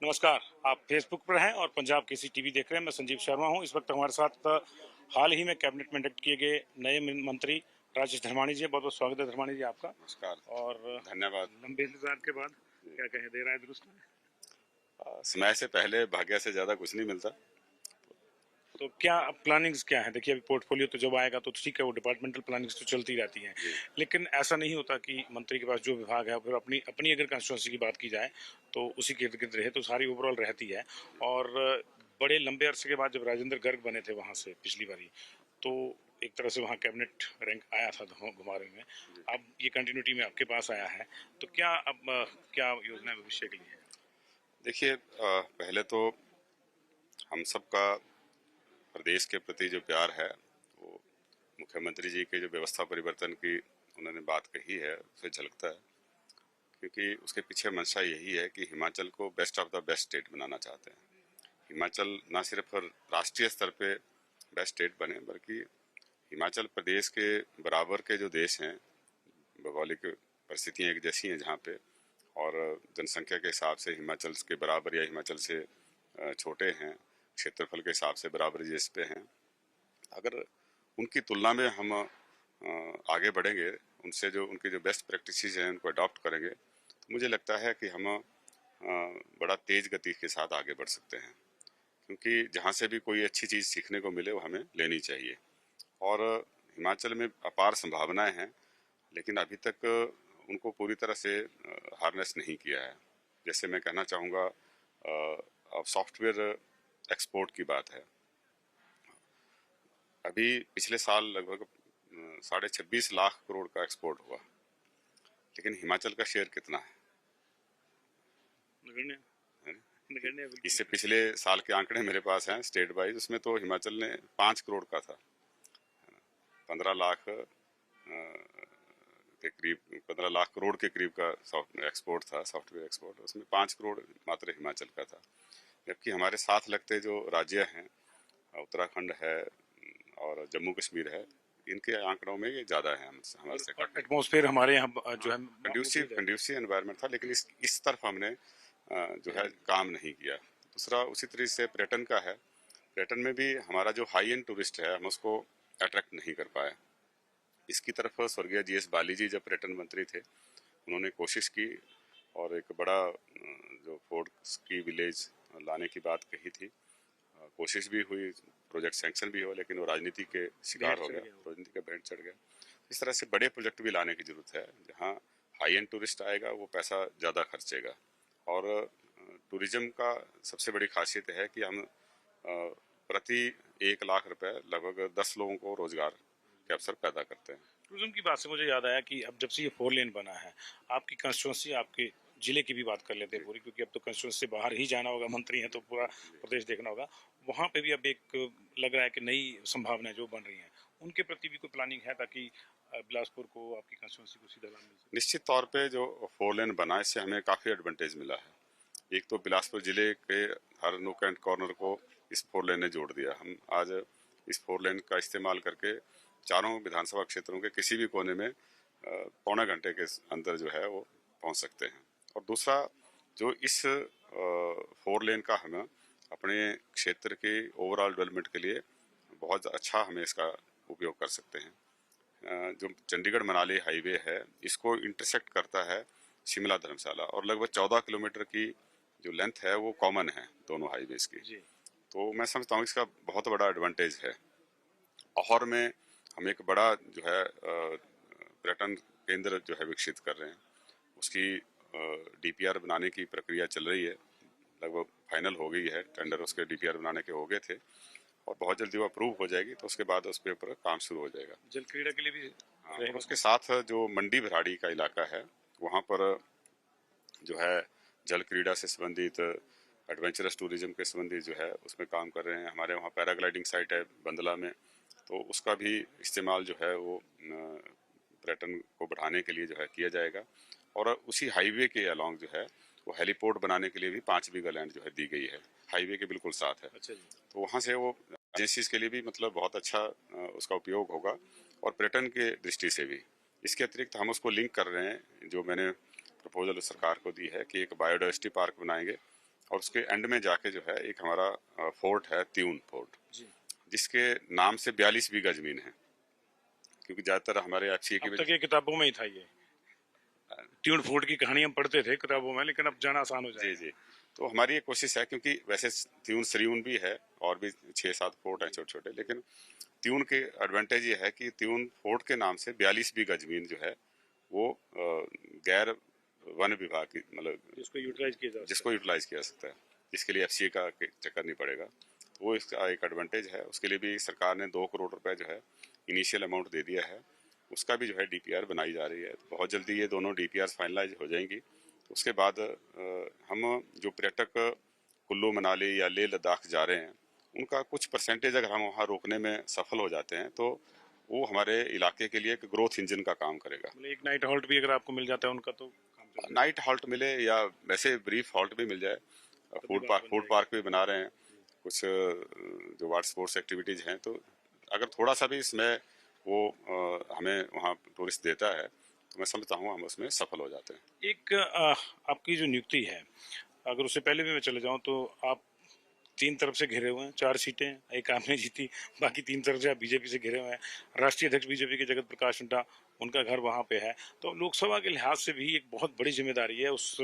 नमस्कार। आप फेसबुक पर हैं और पंजाब केसरी टीवी देख रहे हैं। मैं संजीव शर्मा हूं। इस वक्त हमारे साथ हाल ही में कैबिनेट में इंडक्ट किए गए नए मंत्री राजेश धर्माणी जी। बहुत बहुत स्वागत है धर्माणी जी आपका। नमस्कार। और धन्यवाद। लंबे इंतजार के बाद क्या कहें, देर आए दुरुस्त में। समय से पहले भाग्य से ज्यादा कुछ नहीं मिलता। तो क्या प्लानिंग्स क्या है? देखिए, अभी पोर्टफोलियो तो जब आएगा तो ठीक है, वो डिपार्टमेंटल प्लानिंग्स तो चलती रहती हैं, लेकिन ऐसा नहीं होता कि मंत्री के पास जो विभाग है फिर अपनी अपनी अगर कंस्टिट्यूंसी की बात की जाए तो उसी के इर्द गिर्द रहे तो सारी ओवरऑल रहती है। और बड़े लंबे अरसे के बाद जब राजेंद्र गर्ग बने थे वहां से पिछली बारी, तो एक तरह से वहाँ कैबिनेट रैंक आया था घुमारे में। अब ये कंटिन्यूटी में आपके पास आया है, तो क्या अब क्या योजना भविष्य के लिए है? देखिए, पहले तो हम सबका प्रदेश के प्रति जो प्यार है वो मुख्यमंत्री जी के जो व्यवस्था परिवर्तन की उन्होंने बात कही है उससे झलकता है, क्योंकि उसके पीछे मंशा यही है कि हिमाचल को best of the best state बनाना चाहते हैं। हिमाचल ना सिर्फ राष्ट्रीय स्तर पे बेस्ट स्टेट बने, बल्कि हिमाचल प्रदेश के बराबर के जो देश हैं, भौगोलिक परिस्थितियाँ एक जैसी हैं जहाँ पे, और जनसंख्या के हिसाब से हिमाचल के बराबर या हिमाचल से छोटे हैं, क्षेत्रफल के हिसाब से बराबर जिस पे हैं। अगर उनकी तुलना में हम आगे बढ़ेंगे, उनसे जो उनकी जो बेस्ट प्रैक्टिसेस हैं उनको अडॉप्ट करेंगे, तो मुझे लगता है कि हम बड़ा तेज गति के साथ आगे बढ़ सकते हैं। क्योंकि जहाँ से भी कोई अच्छी चीज़ सीखने को मिले वो हमें लेनी चाहिए। और हिमाचल में अपार संभावनाएं हैं, लेकिन अभी तक उनको पूरी तरह से हार्नेस नहीं किया है। जैसे मैं कहना चाहूँगा, अब सॉफ्टवेयर एक्सपोर्ट की बात है। अभी पिछले साल लगभग 26.5 लाख करोड़ का एक्सपोर्ट हुआ, लेकिन हिमाचल का शेयर कितना है? नगण्य। नगण्य बिल्कुल। इससे पिछले साल के आंकड़े मेरे पास हैं स्टेट वाइज, उसमें तो हिमाचल ने 5 करोड़ का था। 15 लाख के करीब, 15 लाख करोड़ के करीब का एक्सपोर्ट था, सॉफ्टवेयर एक्सपोर्ट। उसमें 5 करोड़ मात्र हिमाचल का था। जबकि हमारे साथ लगते जो राज्य हैं, उत्तराखंड है और जम्मू कश्मीर है, इनके आंकड़ों में ये ज्यादा है हमारे से। एटमॉस्फेयर हमारे यहाँ जो है कंड्यूसिव एनवायरनमेंट था, लेकिन इस तरफ हमने जो है काम नहीं किया। दूसरा उसी तरीके से पर्यटन का है। पर्यटन में भी हमारा जो हाई एंड टूरिस्ट है, हम उसको अट्रैक्ट नहीं कर पाए। इसकी तरफ स्वर्गीय जीएस बाली जी जब पर्यटन मंत्री थे, उन्होंने कोशिश की और एक बड़ा जो फोर्ट स्की विलेज लाने की बात कही थी। कोशिश भी हुई, प्रोजेक्ट सैंक्शन भी हुआ, लेकिन वो राजनीति के शिकार हो गया, राजनीति का भेंट चढ़ गया। इस तरह से बड़े प्रोजेक्ट भी लाने की जरूरत है, जहाँ हाई एंड टूरिस्ट आएगा वो पैसा ज़्यादा खर्चेगा। और टूरिज्म का सबसे बड़ी खासियत है कि हम प्रति 1 लाख रुपए लगभग 10 लोगों को रोजगार के अवसर पैदा करते हैं। टूरिज्म की बात से मुझे याद आया कि अब जब से ये 4 लेन बना है, आपकी कंस्टिट्यूंसी, आपके जिले की भी बात कर लेते हैं पूरी, क्योंकि अब तो कंस्टिट्यूंसी से बाहर ही जाना होगा, मंत्री हैं तो पूरा प्रदेश देखना होगा। वहाँ पे भी अब एक लग रहा है कि नई संभावनाएं जो बन रही हैं, उनके प्रति भी कोई प्लानिंग है ताकि बिलासपुर को, आपकी कंस्टिट्यूंसी को सीधा लाभ मिल सके? निश्चित तौर पे जो 4 लेन बना, इससे हमें काफ़ी एडवांटेज मिला है। एक तो बिलासपुर जिले के हर नुक एंड कॉर्नर को इस 4 लेन ने जोड़ दिया। हम आज इस 4 लेन का इस्तेमाल करके चारों विधानसभा क्षेत्रों के किसी भी कोने में पौने घंटे के अंदर जो है वो पहुंच सकते हैं। और दूसरा, जो इस 4 लेन का हम अपने क्षेत्र के ओवरऑल डेवलपमेंट के लिए बहुत अच्छा हमें इसका उपयोग कर सकते हैं। जो चंडीगढ़ मनाली हाईवे है, इसको इंटरसेक्ट करता है शिमला धर्मशाला, और लगभग 14 किलोमीटर की जो लेंथ है वो कॉमन है दोनों हाईवेज की। तो मैं समझता हूँ इसका बहुत बड़ा एडवांटेज है। लाहौर में हम एक बड़ा जो है पर्यटन केंद्र जो है विकसित कर रहे हैं। उसकी डीपीआर बनाने की प्रक्रिया चल रही है, लगभग फाइनल हो गई है। टेंडर उसके डीपीआर बनाने के हो गए थे और बहुत जल्दी वो अप्रूव हो जाएगी, तो उसके बाद उसके ऊपर काम शुरू हो जाएगा। जल क्रीड़ा के लिए भी और उसके साथ जो मंडी भराड़ी का इलाका है, वहाँ पर जो है जल क्रीड़ा से संबंधित, एडवेंचरस टूरिज्म के संबंधित जो है उसमें काम कर रहे हैं। हमारे वहाँ पैराग्लाइडिंग साइट है बंदला में, तो उसका भी इस्तेमाल जो है वो पर्यटन को बढ़ाने के लिए जो है किया जाएगा। और उसी हाईवे के अलॉन्ग जो है वो हेलीपोर्ट बनाने के लिए भी 5 बीघा लैंड जो है दी गई है, हाईवे के बिल्कुल साथ है। अच्छा जी। तो वहाँ से वो एजेंसीज के लिए भी मतलब बहुत अच्छा उसका उपयोग होगा, और पर्यटन के दृष्टि से भी। इसके अतिरिक्त हम उसको लिंक कर रहे हैं, जो मैंने प्रपोजल सरकार को दी है कि एक बायोडाइवर्सिटी पार्क बनाएंगे और उसके एंड में जाके जो है एक हमारा फोर्ट है, त्यून फोर्ट, जी। जिसके नाम से 42 बीघा जमीन है। क्योंकि ज्यादातर हमारे अच्छी की अब तक वजह ये किताबों में ही था ये, ट्यून फूड की कहानी हम पढ़ते थे किताबों में, लेकिन अब जाना आसान हो जी जाएगा। जी। तो हमारी ये कोशिश है, क्योंकि वैसे त्यून सरियून भी है और भी 6-7 फोर्ट हैं छोटे छोटे, लेकिन त्यून के एडवांटेज ये है कि त्यून फोर्ट के नाम से 42 बीघा जमीन जो है वो गैर वन विभाग की, मतलब जिसको यूटिलाइज किया जा सकता जिसको यूटिलाइज किया जा सकता है, जिसके लिए एफसीए का चक्कर नहीं पड़ेगा। तो वो इसका एक एडवांटेज है। उसके लिए भी सरकार ने 2 करोड़ रुपए जो है इनिशियल अमाउंट दे दिया है। उसका भी जो है डीपीआर बनाई जा रही है। तो बहुत जल्दी ये दोनों डीपीआर फाइनलाइज हो जाएंगी। उसके बाद हम जो पर्यटक कुल्लू मनाली या लेह लद्दाख जा रहे हैं, उनका कुछ परसेंटेज अगर हम वहाँ रोकने में सफल हो जाते हैं तो वो हमारे इलाके के लिए एक ग्रोथ इंजन का काम करेगा। है। मतलब एक नाइट हॉल्ट भी अगर आपको मिल जाता है उनका तो काम चल जाएगा। नाइट हॉल्ट मिले या वैसे ब्रीफ हॉल्ट भी मिल जाए। तब भी बात बन फूड जाएगी। पार्क भी बना रहे हैं कुछ, जो वाटर स्पोर्ट्स एक्टिविटीज हैं। तो अगर थोड़ा सा भी इसमें वो हमें वहाँ टूरिस्ट देता है तो मैं समझता हूँ हम उसमें सफल हो जाते हैं। एक आपकी जो नियुक्ति है, अगर उससे पहले भी मैं चले जाऊं तो आप 3 तरफ से घिरे हुए हैं, 4 सीटें एक आपने जीती, बाकी 3 तरफ से आप बीजेपी से घिरे हुए हैं। राष्ट्रीय अध्यक्ष बीजेपी के जगत प्रकाश नड्डा, उनका घर वहां पे है। तो लोकसभा के लिहाज से भी एक बहुत बड़ी जिम्मेदारी है उस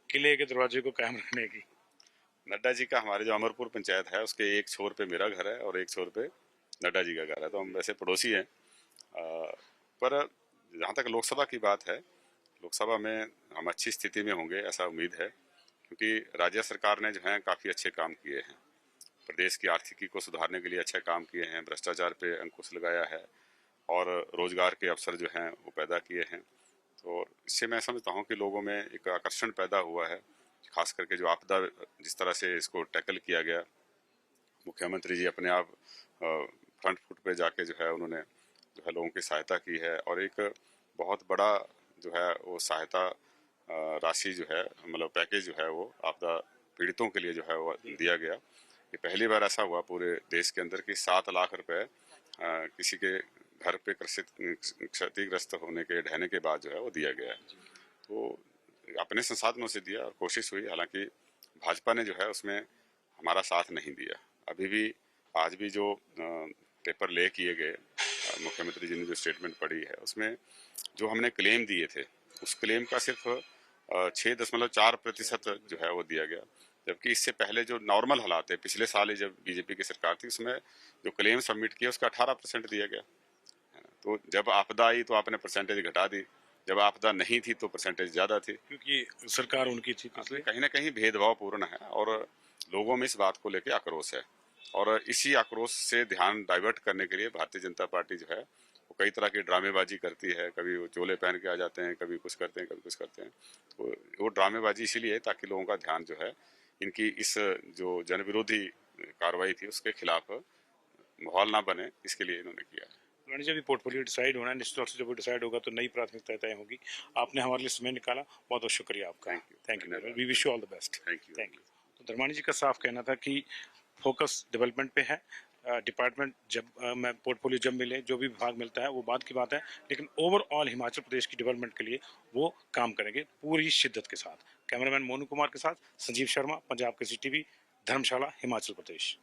किले के दरवाजे को कायम रखने की। नड्डा जी का, हमारे जो अमरपुर पंचायत है उसके एक छोर पे मेरा घर है और एक छोर पे नड्डा जी का घर है। तो हम वैसे पड़ोसी हैं। पर जहाँ तक लोकसभा की बात है, लोकसभा में हम अच्छी स्थिति में होंगे ऐसा उम्मीद है, क्योंकि राज्य सरकार ने जो है काफ़ी अच्छे काम किए हैं। प्रदेश की आर्थिकी को सुधारने के लिए अच्छे काम किए हैं, भ्रष्टाचार पे अंकुश लगाया है और रोजगार के अवसर जो हैं वो पैदा किए हैं। तो इससे मैं समझता हूँ कि लोगों में एक आकर्षण पैदा हुआ है। खास करके जो आपदा, जिस तरह से इसको टैकल किया गया, मुख्यमंत्री जी अपने आप फ्रंट फुट पे जाके जो है उन्होंने जो है लोगों की सहायता की है। और एक बहुत बड़ा जो है वो सहायता राशि जो है, मतलब पैकेज जो है वो आपदा पीड़ितों के लिए जो है वो दिया गया। ये पहली बार ऐसा हुआ पूरे देश के अंदर कि 7 लाख रुपए किसी के घर पे क्षतिग्रस्त होने के ढहने के बाद जो है वो दिया गया है। तो अपने संसाधनों से दिया और कोशिश हुई। हालांकि भाजपा ने जो है उसमें हमारा साथ नहीं दिया। अभी भी आज भी जो पेपर ले किए गए, मुख्यमंत्री जी ने जो स्टेटमेंट पढ़ी है उसमें जो हमने क्लेम दिए थे उस क्लेम का सिर्फ 6.4% जो है वो दिया गया। जबकि इससे पहले जो नॉर्मल हालात है, पिछले साल ही जब बीजेपी की सरकार थी उसमें जो क्लेम सबमिट किया उसका 18% दिया गया। तो जब आपदा आई तो आपने परसेंटेज घटा दी, जब आपदा नहीं थी तो परसेंटेज ज्यादा थी। क्योंकि सरकार उनकी थी तो इसलिए। कहीं ना कहीं भेदभावपूर्ण है और लोगों में इस बात को लेकर आक्रोश है। और इसी आक्रोश से ध्यान डाइवर्ट करने के लिए भारतीय जनता पार्टी जो है वो कई तरह की ड्रामेबाजी करती है। कभी वो चोले पहन के आ जाते हैं, कभी कुछ करते हैं, कभी कुछ करते हैं। तो वो ड्रामेबाजी इसीलिए है ताकि लोगों का ध्यान जो है इनकी इस जो जनविरोधी कार्रवाई थी उसके खिलाफ माहौल ना बने, इसके लिए इन्होंने किया है। रानी जी, अभी पोर्टफोलियो डिसाइड होना है, निश्चित तौर से जब वो डिसाइड होगा तो नई प्राथमिकता तय होगी। आपने हमारे लिए समय निकाला, बहुत बहुत शुक्रिया आपका। Thank you. Thank you, we wish you all the best. Thank you. Thank you. तो धर्मानी जी का साफ कहना था कि फोकस डेवलपमेंट पे है। डिपार्टमेंट जब मैं पोर्टफोलियो जब मिले, जो भी विभाग मिलता है वो बात की बात है, लेकिन ओवरऑल हिमाचल प्रदेश की डेवलपमेंट के लिए वो काम करेंगे पूरी शिद्दत के साथ। कैमरामैन मोनू कुमार के साथ संजीव शर्मा, पंजाब के सी टीवी, धर्मशाला, हिमाचल प्रदेश।